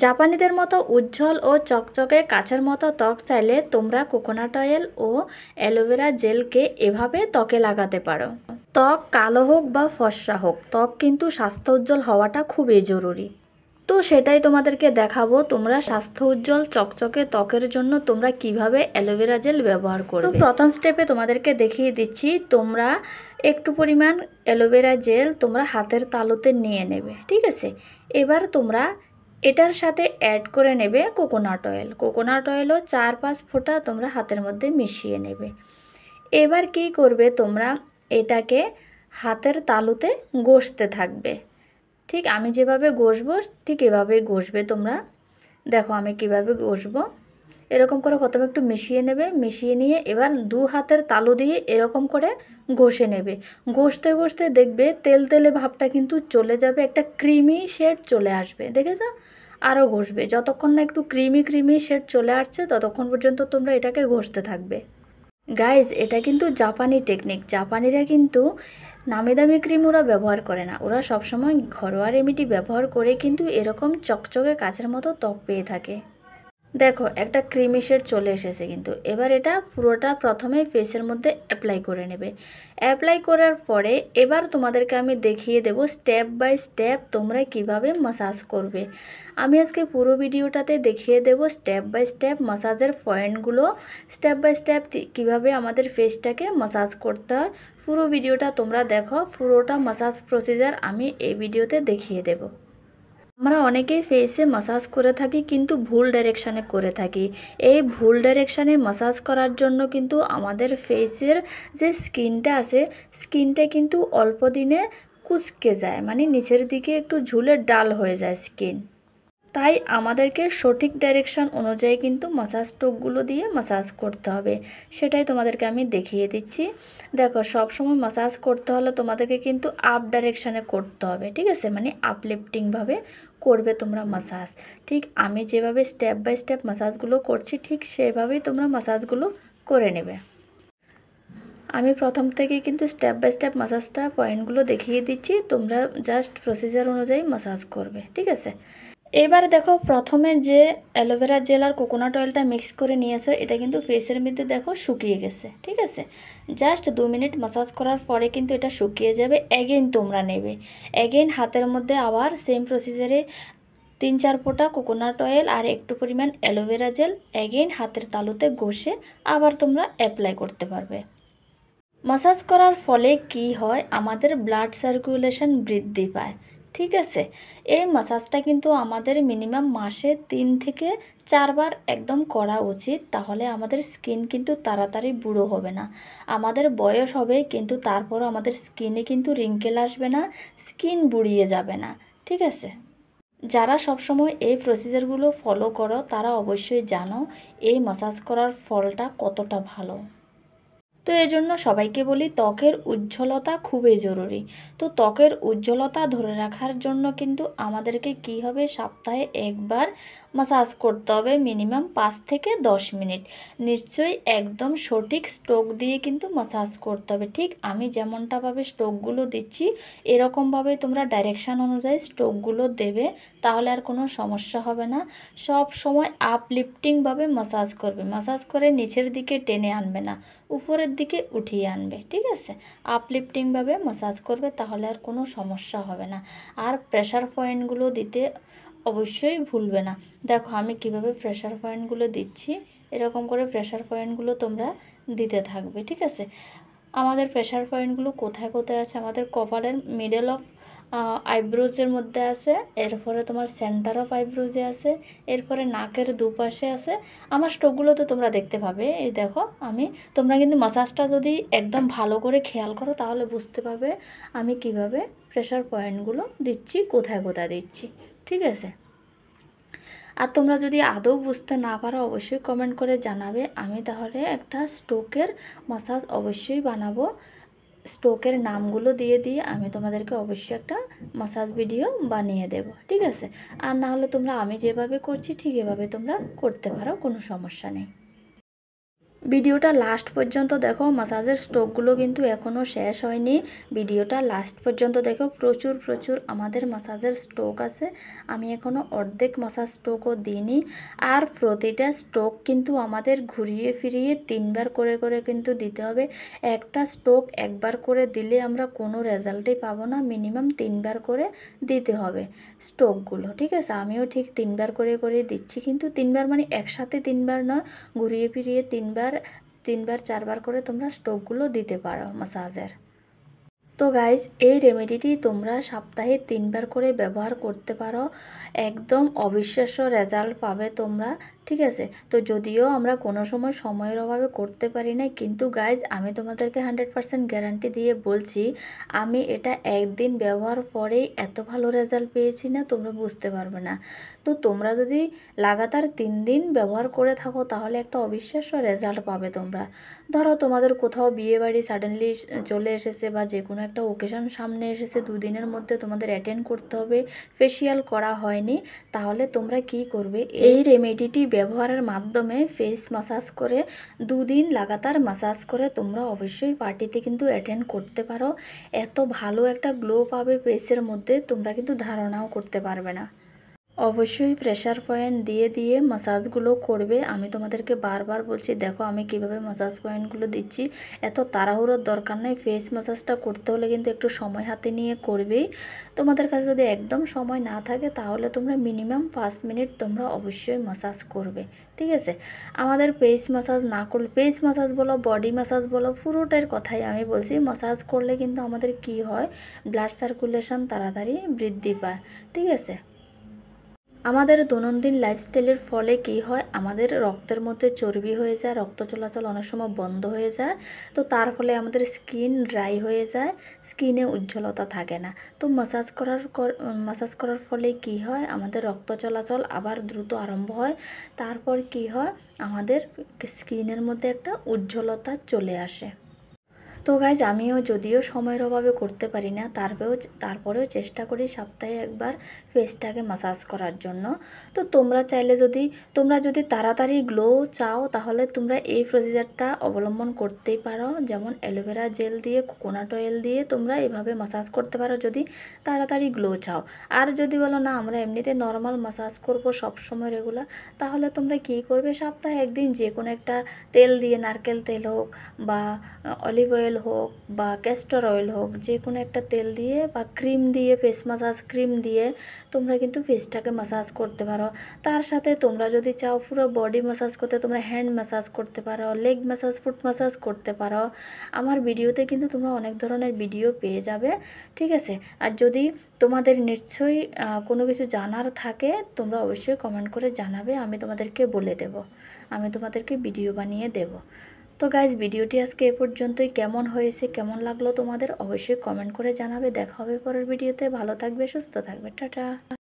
জাপানিদের মতো উজ্জ্বল ও চকচকে কাচের মতো ত্বক চাইলে তোমরা কোকোনাট অয়েল ও অ্যালোভেরা জেলকে এভাবে ত্বকে লাগাতে পারো। ত্বক কালো হোক বা ফর্সা হোক, ত্বক কিন্তু স্বাস্থ্য উজ্জ্বল হওয়াটা খুবই জরুরি। তো সেটাই তোমাদেরকে দেখাবো, তোমরা স্বাস্থ্য উজ্জ্বল চকচকে ত্বকের জন্য তোমরা কিভাবে অ্যালোভেরা জেল ব্যবহার করবে। তো প্রথম স্টেপে তোমাদেরকে দেখিয়ে দিচ্ছি, তোমরা একটু পরিমাণ অ্যালোভেরা জেল তোমরা হাতের তালুতে নিয়ে নেবে, ঠিক আছে। এবার তোমরা এটার সাথে অ্যাড করে নেবে কোকোনাট অয়েল। কোকোনাট অয়েলও 4-5 ফোঁটা তোমরা হাতের মধ্যে মিশিয়ে নেবে। এবার কি করবে, তোমরা এটাকে হাতের তালুতে ঘষতে থাকবে। ঠিক আমি যেভাবে ঘষবো ঠিক এভাবেই ঘষবে তোমরা। দেখো আমি কিভাবে ঘষবো। এরকম করে প্রথমে একটু মিশিয়ে নেবে, মিশিয়ে নিয়ে এবার 2 হাতের তালু দিয়ে এরকম করে ঘষে নেবে। ঘষতে ঘষতে দেখবে তেল তেলে ভাবটা কিন্তু চলে যাবে, একটা ক্রিমি শেড চলে আসবে, দেখেছো। আরও ঘষবে, যতক্ষণ না একটু ক্রিমি শেড চলে আসছে ততক্ষণ পর্যন্ত তোমরা এটাকে ঘষতে থাকবে। গাইজ, এটা কিন্তু জাপানি টেকনিক। জাপানিরা কিন্তু নামি দামি ক্রিম ওরা ব্যবহার করে না, ওরা সবসময় ঘরোয়া রেমেডি ব্যবহার করে কিন্তু এরকম চকচকে কাচের মতো ত্বক পেয়ে থাকে। দেখো একটা ক্রিমি শেড চলে এসেছে কিন্তু। এবার এটা পুরোটা প্রথমে ফেসের মধ্যে অ্যাপ্লাই করে নেবে। অ্যাপ্লাই করার পরে এবার তোমাদেরকে আমি দেখিয়ে দেব স্টেপ বাই স্টেপ তোমরা কিভাবে মাসাজ করবে। আমি আজকে পুরো ভিডিওটাতে দেখিয়ে দেব স্টেপ বাই স্টেপ মাসাজের পয়েন্টগুলো, স্টেপ বাই স্টেপ কিভাবে আমাদের ফেসটাকে মাসাজ করতে হয়। পুরো ভিডিওটা তোমরা দেখো, পুরোটা মাসাজ প্রসিজার আমি এই ভিডিওতে দেখিয়ে দেব। আমরা অনেকেই ফেসে মাসাজ করে থাকি কিন্তু ভুল ডাইরেকশানে করে থাকি। এই ভুল ডাইরেকশানে মাসাজ করার জন্য কিন্তু আমাদের ফেসের যে স্কিনটা আছে, স্কিনটা কিন্তু অল্প দিনে কুঁচকে যায়, মানে নিচের দিকে একটু ঝুলে ডাল হয়ে যায় স্কিন। তাই আমাদেরকে সঠিক ডাইরেকশান অনুযায়ী কিন্তু মাসাজ স্ট্রোকগুলো দিয়ে মাসাজ করতে হবে। সেটাই তোমাদেরকে আমি দেখিয়ে দিচ্ছি। দেখো সবসময় মাসাজ করতে হলে তোমাদেরকে কিন্তু আপ ডাইরেকশানে করতে হবে, ঠিক আছে, মানে আপলিফটিংভাবে করবে তোমরা মাসাজ। ঠিক আমি যেভাবে স্টেপ বাই স্টেপ মাসাজগুলো করছি ঠিক সেভাবেই তোমরা মাসাজগুলো করে নেবে। আমি প্রথম থেকে কিন্তু স্টেপ বাই স্টেপ মাসাজটা পয়েন্টগুলো দেখিয়ে দিচ্ছি, তোমরা জাস্ট প্রসিজার অনুযায়ী মাসাজ করবে, ঠিক আছে। এবার দেখো প্রথমে যে অ্যালোভেরা জেল আর কোকোনাট অয়েলটা মিক্স করে নিয়েছো, এটা কিন্তু ফেসের মধ্যে দেখো শুকিয়ে গেছে, ঠিক আছে। জাস্ট 2 মিনিট মাসাজ করার পরে কিন্তু এটা শুকিয়ে যাবে। অ্যাগেন তোমরা নেবে, অ্যাগেন হাতের মধ্যে আবার সেম প্রসিজারে 3-4 ফোঁটা কোকোনাট অয়েল আর একটু পরিমাণ অ্যালোভেরা জেল অ্যাগেন হাতের তালুতে ঘষে আবার তোমরা অ্যাপ্লাই করতে পারবে। মাসাজ করার ফলে কি হয়, আমাদের ব্লাড সার্কুলেশন বৃদ্ধি পায়, ঠিক আছে। এই মাসাজটা কিন্তু আমাদের মিনিমাম মাসে 3 থেকে 4 বার একদম করা উচিত, তাহলে আমাদের স্কিন কিন্তু তাড়াতাড়ি বুড়ো হবে না। আমাদের বয়স হবে কিন্তু তারপরও আমাদের স্কিনে কিন্তু রিঙ্কেল আসবে না, স্কিন বুড়িয়ে যাবে না, ঠিক আছে। যারা সবসময় এই প্রসিজারগুলো ফলো করো তারা অবশ্যই জানো এই মাসাজ করার ফলটা কতটা ভালো। তো এই জন্য সবাইকে বলি ত্বকের উজ্জ্বলতা খুবই জরুরি। তো ত্বকের উজ্জ্বলতা ধরে রাখার জন্য কিন্তু আমাদেরকে কি হবে, সপ্তাহে একবার মাসাজ করতে হবে মিনিমাম 5 থেকে 10 মিনিট। নিশ্চয়ই একদম সঠিক স্ট্রোক দিয়ে কিন্তু মাসাজ করতে হবে। ঠিক আমি যেমনটাভাবে স্ট্রোকগুলো দিচ্ছি এরকমভাবে তোমরা ডাইরেকশান অনুযায়ী স্ট্রোকগুলো দেবে, তাহলে আর কোনো সমস্যা হবে না। সব সময় আপলিফটিংভাবে মাসাজ করবে, মাসাজ করে নিচের দিকে টেনে আনবে না, উপরের দিকে উঠিয়ে আনবে, ঠিক আছে। আপলিফটিংভাবে মাসাজ করবে, তাহলে আর কোনো সমস্যা হবে না। আর প্রেশার পয়েন্টগুলো দিতে অবশ্যই ভুলবে না। দেখো আমি কিভাবে প্রেশার পয়েন্টগুলো দিচ্ছি, এরকম করে প্রেশার পয়েন্টগুলো তোমরা দিতে থাকবে, ঠিক আছে। আমাদের প্রেশার পয়েন্টগুলো কোথায় কোথায় আছে, আমাদের কপালের মিডল অফ আইব্রোজের মধ্যে আছে, এরপরে তোমার সেন্টার অফ আইব্রোজে আছে, এরপরে নাকের দুপাশে আছে। আমার স্ট্রোকগুলো তো তোমরা দেখতে পাবে, এই দেখো আমি, তোমরা কিন্তু মাসাজটা যদি একদম ভালো করে খেয়াল করো তাহলে বুঝতে পারবে আমি কিভাবে প্রেশার পয়েন্টগুলো দিচ্ছি, কোথায় কোথায় দিচ্ছি, ঠিক আছে। আর তোমরা যদি আদৌ বুঝতে না পারো অবশ্যই কমেন্ট করে জানাবে, আমি তাহলে একটা স্ট্রোকের মাসাজ অবশ্যই বানাবো। স্ট্রোকের নামগুলো দিয়ে দিয়ে আমি তোমাদেরকে অবশ্যই একটা মাসাজ ভিডিও বানিয়ে দেব, ঠিক আছে। আর না হলে তোমরা আমি যেভাবে করছি ঠিক এভাবে তোমরা করতে পারো, কোনো সমস্যা নেই। ভিডিওটা লাস্ট পর্যন্ত দেখো, ম্যাসাজের স্ট্রোকগুলো কিন্তু এখনও শেষ হয়নি। ভিডিওটা লাস্ট পর্যন্ত দেখো, প্রচুর প্রচুর আমাদের ম্যাসাজের স্ট্রোক আছে। আমি এখনও অর্ধেক ম্যাসাজ স্ট্রোকও দিইনি। আর প্রতিটা স্ট্রোক কিন্তু আমাদের ঘুরিয়ে ফিরিয়ে 3বার করে করে কিন্তু দিতে হবে। একটা স্ট্রোক একবার করে দিলে আমরা কোনো রেজাল্টই পাবো না, মিনিমাম 3বার করে দিতে হবে স্ট্রোকগুলো, ঠিক আছে। আমিও ঠিক 3বার করে করে দিচ্ছি, কিন্তু 3বার মানে একসাথে 3বার নয়, ঘুরিয়ে ফিরিয়ে 3বার 4বার করে তোমরা স্ট্রোকগুলো দিতে পারো ম্যাসাজের। তো গাইজ, এই রেমেডিটি তোমরা সপ্তাহে 3বার করে ব্যবহার করতে পারো, একদম অবিশ্বাস্য রেজাল্ট পাবে তোমরা, ঠিক আছে। তো যদিও আমরা কোনো সময় সময়ের অভাবে করতে পারি না, কিন্তু গাইজ আমি তোমাদেরকে 100% গ্যারান্টি দিয়ে বলছি, আমি এটা একদিন ব্যবহার পরেই এত ভালো রেজাল্ট পেয়েছি না, তোমরা বুঝতে পারবে না। তো তোমরা যদি লাগাতার 3 দিন ব্যবহার করে থাকো তাহলে একটা অবিশ্বাস্য রেজাল্ট পাবে তোমরা। ধরো তোমাদের কোথাও বিয়ে বাড়ি সাডেনলি চলে এসেছে বা যে কোনো একটা ওকেশন সামনে এসেছে, 2 দিনের মধ্যে তোমাদের অ্যাটেন্ড করতে হবে, ফেসিয়াল করা হয়নি, তাহলে তোমরা কি করবে, এই রেমেডিটি ব্যবহারের মাধ্যমে ফেস ম্যাসাজ করে 2 দিন লাগাতার ম্যাসাজ করে তোমরা অবশ্যই পার্টিতে কিন্তু অ্যাটেন্ড করতে পারো। এত ভালো একটা গ্লো পাবে ফেসের মধ্যে, তোমরা কিন্তু ধারণাও করতে পারবে না। অবশ্যই প্রেশার পয়েন্ট দিয়ে দিয়ে ম্যাসাজগুলো করবে। আমি তোমাদেরকে বারবার বলছি, দেখো আমি কিভাবে ম্যাসাজ পয়েন্টগুলো দিচ্ছি। এত তাড়াহুড়োর দরকার নেই, ফেস ম্যাসাজটা করতে হলে কিন্তু একটু সময় হাতে নিয়ে করবেই। তোমাদের কাছে যদি একদম সময় না থাকে তাহলে তোমরা মিনিমাম 5 মিনিট তোমরা অবশ্যই ম্যাসাজ করবে, ঠিক আছে। আমাদের ফেস ম্যাসাজ না করলে, ফেস ম্যাসাজ বলো বডি ম্যাসাজ বলো, পুরোটার কথাই আমি বলছি, ম্যাসাজ করলে কিন্তু আমাদের কি হয়, ব্লাড সার্কুলেশন তাড়াতাড়ি বৃদ্ধি পায়, ঠিক আছে। আমাদের দৈনন্দিন লাইফস্টাইলের ফলে কি হয়, আমাদের রক্তের মধ্যে চর্বি হয়ে যায়, রক্ত চলাচল অনেক সময় বন্ধ হয়ে যায়। তো তার ফলে আমাদের স্কিন ড্রাই হয়ে যায়, স্কিনে উজ্জ্বলতা থাকে না। তো মাসাজ করার ফলে কি হয়, আমাদের রক্ত চলাচল আবার দ্রুত আরম্ভ হয়। তারপর কি হয়, আমাদের স্কিনের মধ্যে একটা উজ্জ্বলতা চলে আসে। তো গাইজ, আমিও যদিও সময়ের অভাবে করতে পারি না, তারপরেও চেষ্টা করি সপ্তাহে একবার ফেসটাকে ম্যাসাজ করার জন্য। তো তোমরা যদি তাড়াতাড়ি গ্লো চাও তাহলে তোমরা এই প্রসিজারটা অবলম্বন করতেই পারো। যেমন অ্যালোভেরা জেল দিয়ে, কোকোনাট অয়েল দিয়ে তোমরা এভাবে ম্যাসাজ করতে পারো যদি তাড়াতাড়ি গ্লো চাও। আর যদি বলো না আমরা এমনিতে নর্মাল ম্যাসাজ করবো সবসময় রেগুলার, তাহলে তোমরা কী করবে, সপ্তাহে একদিন যে কোনো একটা তেল দিয়ে, নারকেল তেল হোক বা অলিভ অয়েল হোক বা ক্যাস্টর অয়েল হোক, যে কোনো একটা তেল দিয়ে বা ক্রিম দিয়ে, ফেস ম্যাসাজ ক্রিম দিয়ে তোমরা কিন্তু ফেসটাকে ম্যাসাজ করতে পারো। তার সাথে তোমরা যদি চাও পুরো বডি ম্যাসাজ করতে, তোমরা হ্যান্ড ম্যাসাজ করতে পারো, লেগ ম্যাসাজ, ফুট ম্যাসাজ করতে পারো। আমার ভিডিওতে কিন্তু তোমরা অনেক ধরনের ভিডিও পেয়ে যাবে, ঠিক আছে। আর যদি তোমাদের নিশ্চয়ই কোনো কিছু জানার থাকে তোমরা অবশ্যই কমেন্ট করে জানাবে, আমি তোমাদেরকে বলে দেব, আমি তোমাদেরকে ভিডিও বানিয়ে দেব। তো গাইজ, ভিডিওটি আজকে এ পর্যন্তই। কেমন হয়েছে, কেমন লাগলো তোমাদের অবশ্যই কমেন্ট করে জানাবে। দেখা হবে পরের ভিডিওতে। ভালো থাকবে, সুস্থ থাকবে, টাটা।